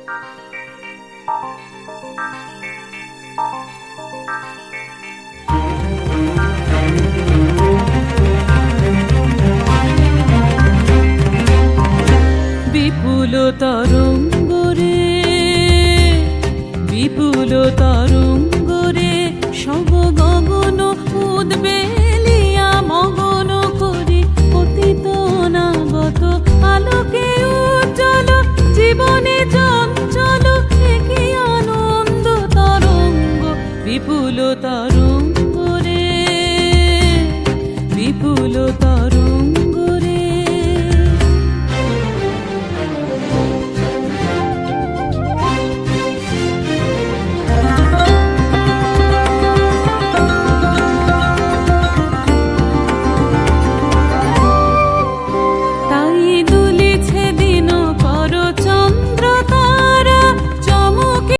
বিপুল তরঙ্গরে, বিপুল তরঙ্গরে সব গগন উদ্বেলিয়া মগন করি অতীত অনাগত আলোকে